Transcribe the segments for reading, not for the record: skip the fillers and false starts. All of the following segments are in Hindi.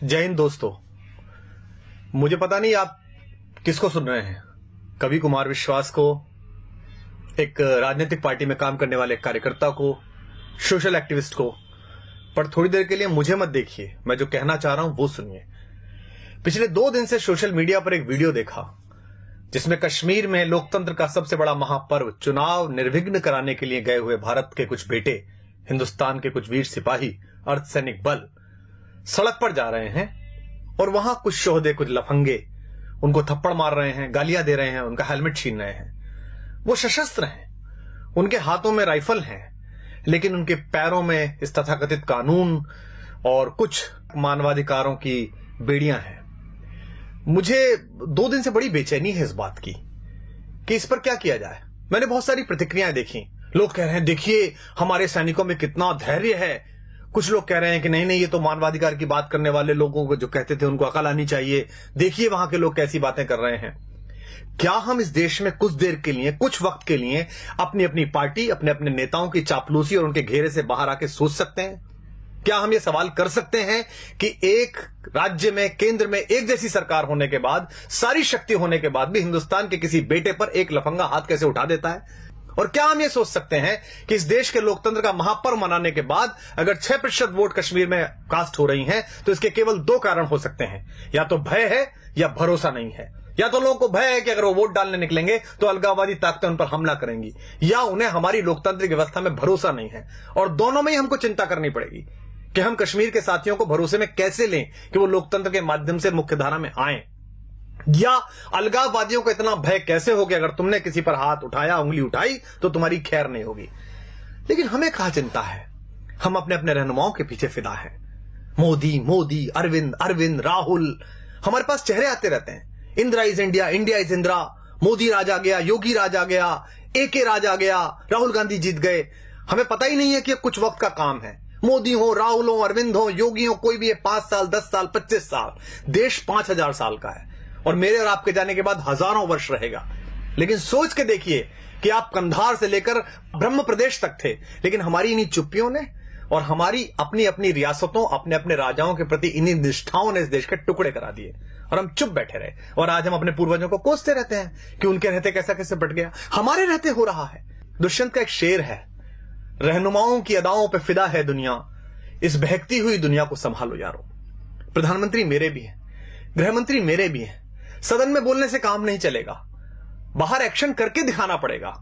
जय हिंद दोस्तों। मुझे पता नहीं आप किसको सुन रहे हैं, कवि कुमार विश्वास को, एक राजनीतिक पार्टी में काम करने वाले कार्यकर्ता को, सोशल एक्टिविस्ट को, पर थोड़ी देर के लिए मुझे मत देखिए। मैं जो कहना चाह रहा हूं वो सुनिए। पिछले 2 दिन से सोशल मीडिया पर एक वीडियो देखा जिसमें कश्मीर में लोकतंत्र का सबसे बड़ा महापर्व चुनाव निर्विघ्न कराने के लिए गए हुए भारत के कुछ बेटे, हिंदुस्तान के कुछ वीर सिपाही, अर्धसैनिक बल सड़क पर जा रहे हैं और वहां कुछ शोहदे, कुछ लफंगे उनको थप्पड़ मार रहे हैं, गालियां दे रहे हैं, उनका हेलमेट छीन रहे हैं। वो सशस्त्र हैं, उनके हाथों में राइफल है, लेकिन उनके पैरों में इस तथाकथित कानून और कुछ मानवाधिकारों की बेड़ियां हैं। मुझे 2 दिन से बड़ी बेचैनी है इस बात की कि इस पर क्या किया जाए। मैंने बहुत सारी प्रतिक्रियाएं देखी। लोग कह रहे हैं देखिए हमारे सैनिकों में कितना धैर्य है। कुछ लोग कह रहे हैं कि नहीं नहीं, ये तो मानवाधिकार की बात करने वाले लोगों को जो कहते थे उनको अकल आनी चाहिए। देखिए वहां के लोग कैसी बातें कर रहे हैं। क्या हम इस देश में कुछ देर के लिए, कुछ वक्त के लिए अपनी अपनी पार्टी, अपने अपने नेताओं की चापलूसी और उनके घेरे से बाहर आके सोच सकते हैं? क्या हम ये सवाल कर सकते हैं कि एक राज्य में, केंद्र में एक जैसी सरकार होने के बाद, सारी शक्ति होने के बाद भी हिंदुस्तान के किसी बेटे पर एक लफंगा हाथ कैसे उठा देता है? और क्या हम ये सोच सकते हैं कि इस देश के लोकतंत्र का महापर्व मनाने के बाद अगर 6% वोट कश्मीर में कास्ट हो रही हैं तो इसके केवल 2 कारण हो सकते हैं, या तो भय है या भरोसा नहीं है। या तो लोगों को भय है कि अगर वो वोट डालने निकलेंगे तो अलगाववादी ताकतें उन पर हमला करेंगी, या उन्हें हमारी लोकतांत्रिक व्यवस्था में भरोसा नहीं है। और दोनों में ही हमको चिंता करनी पड़ेगी कि हम कश्मीर के साथियों को भरोसे में कैसे लें कि वो लोकतंत्र के माध्यम से मुख्यधारा में आए, या अलगाववादियों को इतना भय कैसे हो कि अगर तुमने किसी पर हाथ उठाया, उंगली उठाई तो तुम्हारी खैर नहीं होगी। लेकिन हमें कहां चिंता है? हम अपने अपने रहनुमाओं के पीछे फिदा हैं। मोदी मोदी, अरविंद अरविंद, राहुल, हमारे पास चेहरे आते रहते हैं। Indira is India, India is Indira, Modi राज आ गया, योगी राज आ गया, एके राज आ गया, राहुल गांधी जीत गए। हमें पता ही नहीं है कि कुछ वक्त का काम है। मोदी हो, राहुल हो, अरविंद हो, योगी हो, कोई भी है, 5 साल, 10 साल, 25 साल, देश 5000 साल का है और मेरे और आपके जाने के बाद हजारों वर्ष रहेगा। लेकिन सोच के देखिए कि आप कंधार से लेकर ब्रह्म प्रदेश तक थे, लेकिन हमारी इन्हीं चुप्पियों ने और हमारी अपनी अपनी रियासतों, अपने अपने राजाओं के प्रति इन्हीं निष्ठाओं ने इस देश के टुकड़े करा दिए और हम चुप बैठे रहे। और आज हम अपने पूर्वजों को कोसते रहते हैं कि उनके रहते कैसा कैसे बट गया, हमारे रहते हो रहा है। दुष्यंत का एक शेर है, रहनुमाओं की अदाओं पर फिदा है दुनिया, इस बहकती हुई दुनिया को संभालो यारो। प्रधानमंत्री मेरे भी हैं, गृहमंत्री मेरे भी हैं। सदन में बोलने से काम नहीं चलेगा, बाहर एक्शन करके दिखाना पड़ेगा।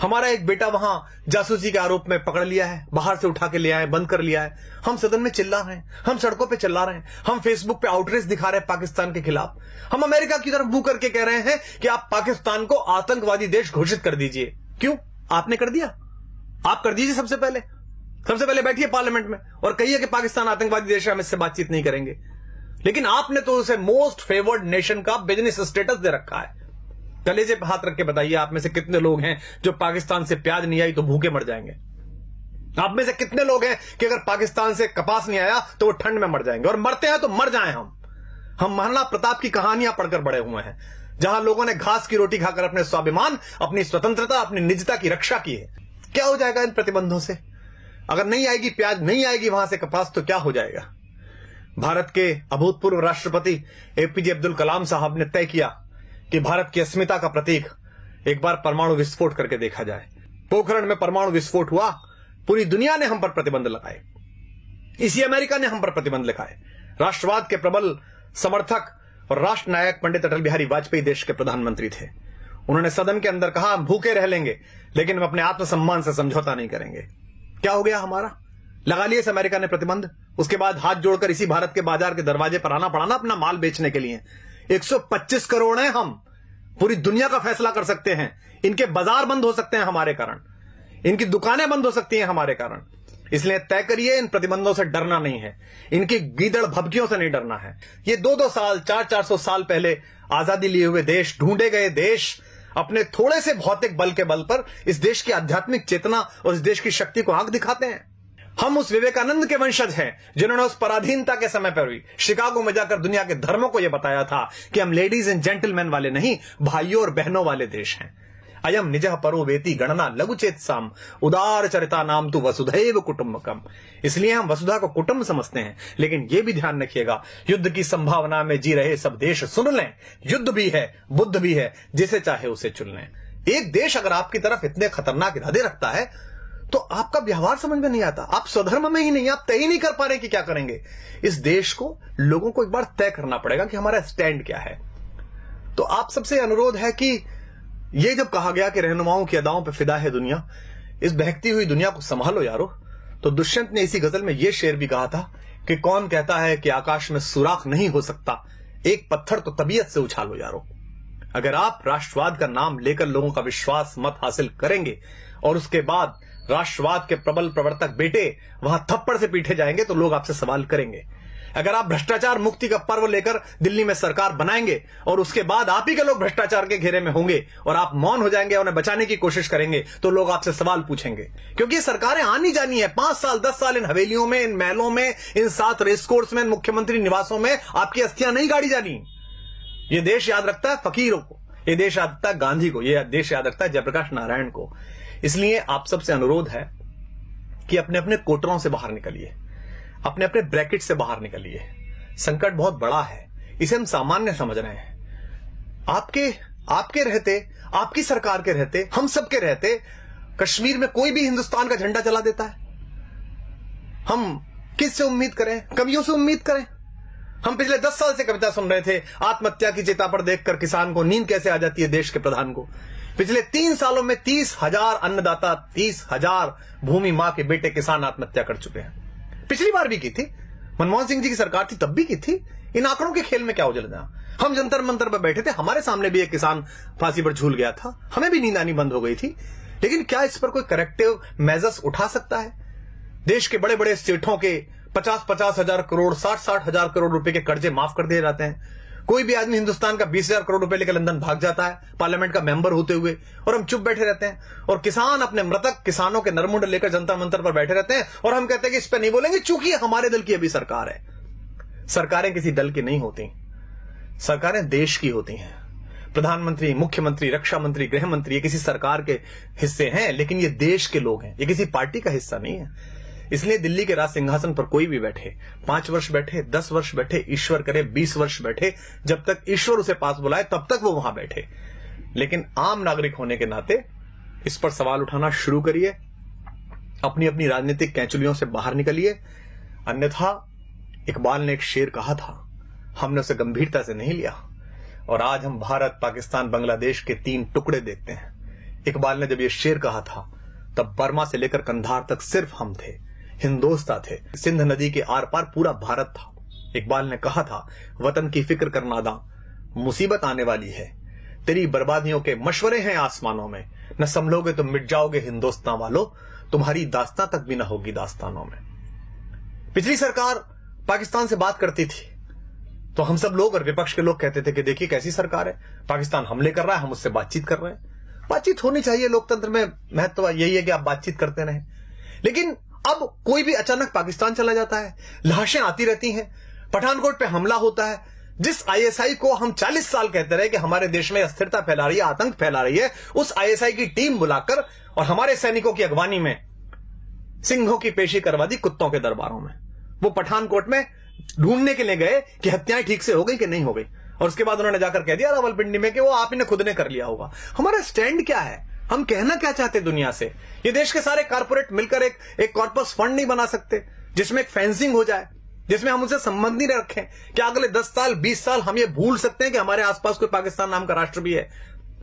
हमारा एक बेटा वहां जासूसी के आरोप में पकड़ लिया है, बाहर से उठा के ले आए, बंद कर लिया है। हम सदन में चिल्ला रहे हैं, हम सड़कों पे चिल्ला रहे हैं, हम फेसबुक पे आउटरीच दिखा रहे हैं पाकिस्तान के खिलाफ। हम अमेरिका की तरफ मुंह करके कह रहे हैं कि आप पाकिस्तान को आतंकवादी देश घोषित कर दीजिए। क्यों? आपने कर दिया, आप कर दीजिए। सबसे पहले बैठिए पार्लियामेंट में और कहिए कि पाकिस्तान आतंकवादी देश है, हम इससे बातचीत नहीं करेंगे। लेकिन आपने तो उसे मोस्ट फेवर्ड नेशन का बिजनेस स्टेटस दे रखा है। कलेजे पे हाथ रख के बताइए, आप में से कितने लोग हैं जो पाकिस्तान से प्याज नहीं आई तो भूखे मर जाएंगे? आप में से कितने लोग हैं कि अगर पाकिस्तान से कपास नहीं आया तो वो ठंड में मर जाएंगे? और मरते हैं तो मर जाएं। हम महाराणा प्रताप की कहानियां पढ़कर बड़े हुए हैं, जहां लोगों ने घास की रोटी खाकर अपने स्वाभिमान, अपनी स्वतंत्रता, अपनी निजता की रक्षा की है। क्या हो जाएगा इन प्रतिबंधों से? अगर नहीं आएगी प्याज, नहीं आएगी वहां से कपास, तो क्या हो जाएगा? भारत के अभूतपूर्व राष्ट्रपति एपीजे अब्दुल कलाम साहब ने तय किया कि भारत की अस्मिता का प्रतीक एक बार परमाणु विस्फोट करके देखा जाए। पोखरण में परमाणु विस्फोट हुआ, पूरी दुनिया ने हम पर प्रतिबंध लगाए, इसी अमेरिका ने हम पर प्रतिबंध लगाए। राष्ट्रवाद के प्रबल समर्थक और राष्ट्र नायक पंडित अटल बिहारी वाजपेयी देश के प्रधानमंत्री थे। उन्होंने सदन के अंदर कहा, हम भूखे रह लेंगे लेकिन हम अपने आत्मसम्मान से समझौता नहीं करेंगे। क्या हो गया हमारा? लगा लिए इस अमेरिका ने प्रतिबंध। उसके बाद हाथ जोड़कर इसी भारत के बाजार के दरवाजे पर आना पड़ा ना अपना माल बेचने के लिए। 125 करोड़ हैं हम, पूरी दुनिया का फैसला कर सकते हैं। इनके बाजार बंद हो सकते हैं हमारे कारण, इनकी दुकानें बंद हो सकती हैं हमारे कारण। इसलिए तय करिए, इन प्रतिबंधों से डरना नहीं है, इनकी गीदड़ भभकियों से नहीं डरना है। ये 2-2 साल, 400-400 साल पहले आजादी लिए हुए देश, ढूंढे गए देश, अपने थोड़े से भौतिक बल के बल पर इस देश की आध्यात्मिक चेतना और इस देश की शक्ति को आंख दिखाते हैं। हम उस विवेकानंद के वंशज हैं जिन्होंने उस पराधीनता के समय पर भी शिकागो में जाकर दुनिया के धर्मों को यह बताया था कि हम लेडीज एंड जेंटलमैन वाले नहीं, भाइयों और बहनों वाले देश हैं। अयम निजः परो वेति गणना लघुचेत साम उदार चरिता नाम तु वसुधैव कुटुंबकम। इसलिए हम वसुधा को कुटुंब समझते हैं, लेकिन यह भी ध्यान रखिएगा, युद्ध की संभावना में जी रहे सब देश सुन लें, युद्ध भी है, बुद्ध भी है, जिसे चाहे उसे चुन लें। एक देश अगर आपकी तरफ इतने खतरनाक इरादे रखता है तो आपका व्यवहार समझ में नहीं आता, आप स्वधर्म में ही नहीं, आप तय ही नहीं कर पा रहे कि क्या करेंगे। इस देश को, लोगों को एक बार तय करना पड़ेगा कि हमारा स्टैंड क्या है। तो आप सबसे अनुरोध है कि ये जब कहा गया कि रहनुमाओं की अदाओं पे फिदा है दुनिया, इस बहकती हुई दुनिया को संभालो यारो, तो दुष्यंत ने इसी गजल में यह शेर भी कहा था कि कौन कहता है कि आकाश में सुराख नहीं हो सकता, एक पत्थर तो तबीयत से उछालो यारो। अगर आप राष्ट्रवाद का नाम लेकर लोगों का विश्वास मत हासिल करेंगे और उसके बाद राष्ट्रवाद के प्रबल प्रवर्तक बेटे वहां थप्पड़ से पीटे जाएंगे तो लोग आपसे सवाल करेंगे। अगर आप भ्रष्टाचार मुक्ति का पर्व लेकर दिल्ली में सरकार बनाएंगे और उसके बाद आप ही के लोग भ्रष्टाचार के घेरे में होंगे और आप मौन हो जाएंगे, उन्हें बचाने की कोशिश करेंगे, तो लोग आपसे सवाल पूछेंगे। क्योंकि ये सरकारें आनी जानी है, 5 साल 10 साल इन हवेलियों में, इन महलों में, इन 7 रेसकोर्स में, इन मुख्यमंत्री निवासों में आपकी अस्थियां नहीं गाड़ी जानी। ये देश याद रखता है फकीरों को, ये देश याद रखता है गांधी को, ये देश याद रखता है जयप्रकाश नारायण को। इसलिए आप सबसे अनुरोध है कि अपने अपने कोटरों से बाहर निकलिए, अपने अपने ब्रैकेट से बाहर निकलिए। संकट बहुत बड़ा है, इसे हम सामान्य समझ रहे हैं। आपके रहते, आपकी सरकार के रहते, हम सबके रहते कश्मीर में कोई भी हिंदुस्तान का झंडा चला देता है। हम किससे उम्मीद करें? कवियों से उम्मीद करें? हम पिछले 10 साल से कविता सुन रहे थे, आत्महत्या की चिता पर देखकर किसान को नींद कैसे आ जाती है देश के प्रधान को। पिछले 3 सालों में 30,000 अन्नदाता, 30,000 भूमि मां के बेटे किसान आत्महत्या कर चुके हैं। पिछली बार भी की थी, मनमोहन सिंह जी की सरकार थी तब भी की थी। इन आंकड़ों के खेल में क्या उलझना? हम जंतर मंतर पर बैठे थे, हमारे सामने भी एक किसान फांसी पर झूल गया था, हमें भी नींद आनी बंद हो गई थी। लेकिन क्या इस पर कोई करेक्टिव मेजर्स उठा सकता है? देश के बड़े बड़े सेठों के 50-50 हजार करोड़, 60-60 हजार करोड़ रुपए के कर्जे माफ कर दिए जाते हैं। कोई भी आदमी हिंदुस्तान का 20,000 करोड़ रुपए लेकर लंदन भाग जाता है पार्लियामेंट का मेंबर होते हुए, और हम चुप बैठे रहते हैं। और किसान अपने मृतक किसानों के नरमुंड लेकर जनता मंत्र पर बैठे रहते हैं और हम कहते हैं कि इस पर नहीं बोलेंगे चूंकि हमारे दल की अभी सरकार है। सरकारें किसी दल की नहीं होती, सरकारें देश की होती हैं। प्रधानमंत्री, मुख्यमंत्री, रक्षा मंत्री, गृह मंत्री ये किसी सरकार के हिस्से हैं, लेकिन ये देश के लोग हैं, ये किसी पार्टी का हिस्सा नहीं है। इसलिए दिल्ली के राज सिंहासन पर कोई भी बैठे, 5 वर्ष बैठे, 10 वर्ष बैठे, ईश्वर करे 20 वर्ष बैठे, जब तक ईश्वर उसे पास बुलाए तब तक वो वहां बैठे। लेकिन आम नागरिक होने के नाते इस पर सवाल उठाना शुरू करिए, अपनी अपनी राजनीतिक कैंचुलियों से बाहर निकलिए। अन्यथा इकबाल ने एक शेर कहा था, हमने उसे गंभीरता से नहीं लिया और आज हम भारत, पाकिस्तान, बांग्लादेश के 3 टुकड़े देखते हैं। इकबाल ने जब यह शेर कहा था तब बर्मा से लेकर कंधार तक सिर्फ हम थे, हिंदोस्ता थे, सिंध नदी के आर पार पूरा भारत था। इकबाल ने कहा था, वतन की फिक्र कर नादा, मुसीबत आने वाली है, तेरी बर्बादियों के मशवरे हैं आसमानों में, न संभलोगे तो मिट जाओगे हिंदुस्तान वालों, तुम्हारी दास्तां तक भी न होगी दास्तानों में। पिछली सरकार पाकिस्तान से बात करती थी तो हम सब लोग और विपक्ष के लोग कहते थे कि देखिए कैसी सरकार है, पाकिस्तान हमले कर रहा है, हम उससे बातचीत कर रहे हैं। बातचीत होनी चाहिए, लोकतंत्र में महत्व यही है कि आप बातचीत करते रहें। लेकिन अब कोई भी अचानक पाकिस्तान चला जाता है, लाशें आती रहती हैं, पठानकोट पे हमला होता है। जिस आईएसआई को हम 40 साल कहते रहे कि हमारे देश में अस्थिरता फैला रही है, आतंक फैला रही है, उस आईएसआई की टीम बुलाकर और हमारे सैनिकों की अगवानी में सिंहों की पेशी करवा दी कुत्तों के दरबारों में। वो पठानकोट में ढूंढने के लिए गए कि हत्याएं ठीक से हो गई कि नहीं हो गई, और उसके बाद उन्होंने जाकर कह दिया रावलपिंडी में कि वो आप ही ने खुद ने कर लिया होगा। हमारा स्टैंड क्या है? हम कहना क्या चाहते दुनिया से? ये देश के सारे कारपोरेट मिलकर एक कॉर्पस फंड नहीं बना सकते जिसमें एक फेंसिंग हो जाए, जिसमें हम उनसे संबंध नहीं रखें? क्या अगले 10 साल 20 साल हम ये भूल सकते हैं कि हमारे आसपास कोई पाकिस्तान नाम का राष्ट्र भी है?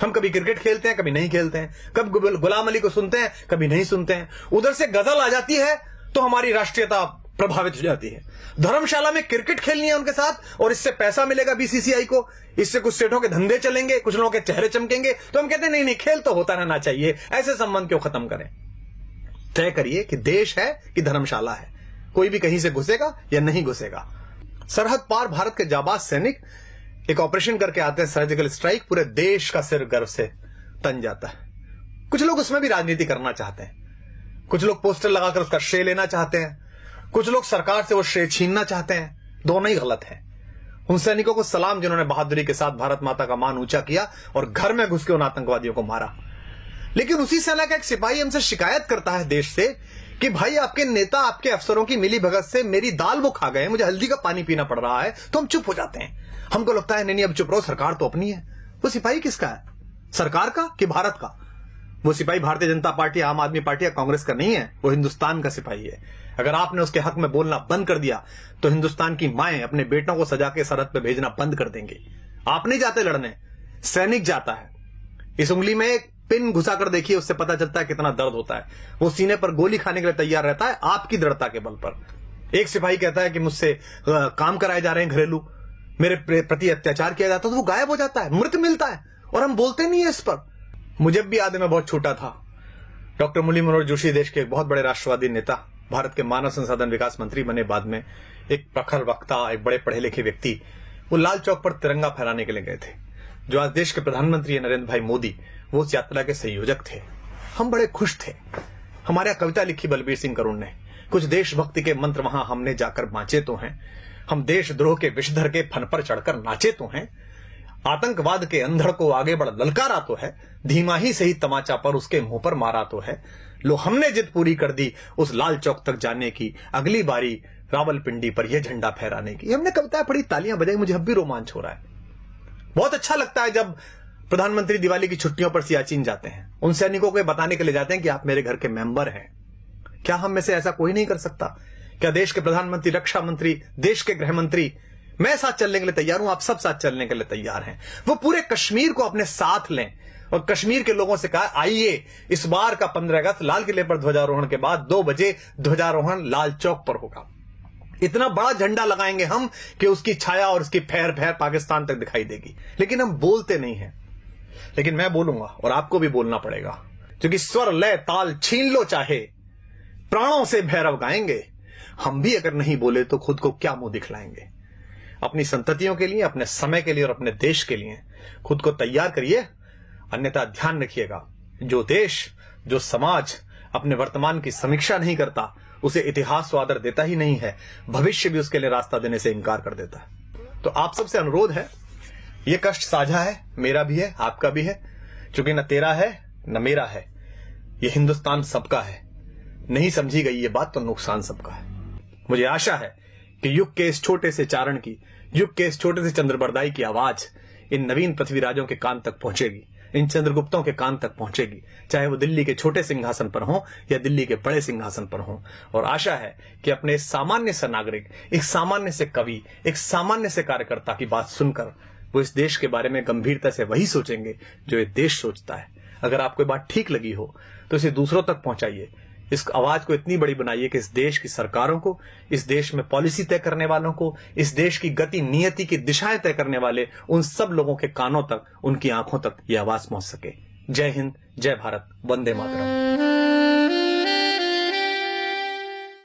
हम कभी क्रिकेट खेलते हैं, कभी नहीं खेलते हैं, कभी गुलाम अली को सुनते हैं, कभी नहीं सुनते हैं। उधर से गजल आ जाती है तो हमारी राष्ट्रीयता प्रभावित हो जाती है। धर्मशाला में क्रिकेट खेलनी है उनके साथ और इससे पैसा मिलेगा बीसीसीआई को, इससे कुछ सेठों के धंधे चलेंगे, कुछ लोगों के चेहरे चमकेंगे, तो हम कहते हैं नहीं नहीं, खेल तो होता रहना चाहिए, ऐसे संबंध क्यों खत्म करें? तय करिए कि देश है कि धर्मशाला है, कोई भी कहीं से घुसेगा या नहीं घुसेगा। सरहद पार भारत के जाबाज सैनिक एक ऑपरेशन करके आते हैं, सर्जिकल स्ट्राइक, पूरे देश का सिर गर्व से तन जाता है। कुछ लोग उसमें भी राजनीति करना चाहते हैं, कुछ लोग पोस्टर लगाकर उसका श्रेय लेना चाहते हैं, कुछ लोग सरकार से वो श्रेय छीनना चाहते हैं। दोनों ही गलत है। उन सैनिकों को सलाम जिन्होंने बहादुरी के साथ भारत माता का मान ऊंचा किया और घर में घुस के उन आतंकवादियों को मारा। लेकिन उसी सेना का एक सिपाही हमसे शिकायत करता है देश से कि भाई आपके नेता आपके अफसरों की मिली भगत से मेरी दाल वो खा गए, मुझे हल्दी का पानी पीना पड़ रहा है, तो हम चुप हो जाते हैं। हमको लगता है नहीं अब चुप रहो, सरकार तो अपनी है। वो सिपाही किसका है, सरकार का कि भारत का? वो सिपाही भारतीय जनता पार्टी, आम आदमी पार्टी या कांग्रेस का नहीं है, वो हिंदुस्तान का सिपाही है। अगर आपने उसके हक में बोलना बंद कर दिया तो हिंदुस्तान की माएं अपने बेटों को सजा के सरहद पे भेजना बंद कर देंगे। आप नहीं जाते लड़ने, सैनिक जाता है। इस उंगली में एक पिन घुसा कर देखिए, उससे पता चलता है कितना दर्द होता है। वो सीने पर गोली खाने के लिए तैयार रहता है आपकी दृढ़ता के बल पर। एक सिपाही कहता है कि मुझसे काम कराए जा रहे हैं घरेलू, मेरे प्रति अत्याचार किया जाता है, तो वो गायब हो जाता है, मृत मिलता है, और हम बोलते नहीं है इस पर। मुझे भी याद है, मैं बहुत छोटा था। डॉक्टर मुरली मनोहर जोशी देश के एक बहुत बड़े राष्ट्रवादी नेता, भारत के मानव संसाधन विकास मंत्री बने बाद में, एक प्रखर वक्ता, एक बड़े पढ़े लिखे व्यक्ति, वो लाल चौक पर तिरंगा फहराने के लिए गए थे। जो आज देश के प्रधानमंत्री है नरेंद्र भाई मोदी, वो उस यात्रा के संयोजक थे। हम बड़े खुश थे। हमारे यहाँ कविता लिखी बलबीर सिंह करुण ने, कुछ देशभक्ति के मंत्र वहां हमने जाकर बांचे तो हैं, हम देशद्रोह के विषधर के फन पर चढ़कर नाचे तो हैं, आतंकवाद के अंधड़ को आगे बढ़ ललकारा तो है, धीमा ही सही तमाचा पर उसके मुंह पर मारा तो है। लो हमने जिद पूरी कर दी उस लाल चौक तक जाने की, अगली बारी रावलपिंडी पर यह झंडा फहराने की। हमने कविताएं पढ़ी, तालियां बजाई, मुझे अब भी रोमांच हो रहा है। बहुत अच्छा लगता है जब प्रधानमंत्री दिवाली की छुट्टियों पर सियाचिन जाते हैं, उन सैनिकों को बताने के लिए जाते हैं कि आप मेरे घर के मेंबर हैं। क्या हम में से ऐसा कोई नहीं कर सकता? क्या देश के प्रधानमंत्री, रक्षा मंत्री, देश के गृह मंत्री, मैं साथ चलने के लिए तैयार हूं, आप सब साथ चलने के लिए तैयार हैं। वो पूरे कश्मीर को अपने साथ लें और कश्मीर के लोगों से कहा आइए इस बार का 15 अगस्त लाल किले पर ध्वजारोहण के बाद 2 बजे ध्वजारोहण लाल चौक पर होगा। इतना बड़ा झंडा लगाएंगे हम कि उसकी छाया और उसकी फहर फहर पाकिस्तान तक दिखाई देगी। लेकिन हम बोलते नहीं हैं। लेकिन मैं बोलूंगा और आपको भी बोलना पड़ेगा, क्योंकि स्वर लय ताल छीन लो चाहे, प्राणों से भैरव गाएंगे। हम भी अगर नहीं बोले तो खुद को क्या मुंह दिखलाएंगे? अपनी संततियों के लिए, अपने समय के लिए और अपने देश के लिए खुद को तैयार करिए। अन्यथा ध्यान रखिएगा, जो देश, जो समाज अपने वर्तमान की समीक्षा नहीं करता, उसे इतिहास तो आदर देता ही नहीं है, भविष्य भी उसके लिए रास्ता देने से इनकार कर देता है। तो आप सबसे अनुरोध है, यह कष्ट साझा है, मेरा भी है, आपका भी है, क्योंकि न तेरा है न मेरा है, यह हिंदुस्तान सबका है। नहीं समझी गई ये बात तो नुकसान सबका है। मुझे आशा है कि युग के इस छोटे से चारण की, युग के इस छोटे से चंद्रबरदाई की आवाज इन नवीन पृथ्वीराजों के कान तक पहुंचेगी, इन चंद्रगुप्तों के कान तक पहुंचेगी, चाहे वो दिल्ली के छोटे सिंहासन पर हो या दिल्ली के बड़े सिंहासन पर हो। और आशा है कि अपने सामान्य से नागरिक, एक सामान्य से कवि, एक सामान्य से कार्यकर्ता की बात सुनकर वो इस देश के बारे में गंभीरता से वही सोचेंगे जो ये देश सोचता है। अगर आपको बात ठीक लगी हो तो इसे दूसरों तक पहुंचाइए। इस आवाज को इतनी बड़ी बनाइए कि इस देश की सरकारों को, इस देश में पॉलिसी तय करने वालों को, इस देश की गति नियति की दिशाएं तय करने वाले उन सब लोगों के कानों तक, उनकी आंखों तक यह आवाज पहुंच सके। जय हिंद, जय भारत, वंदे मातरम।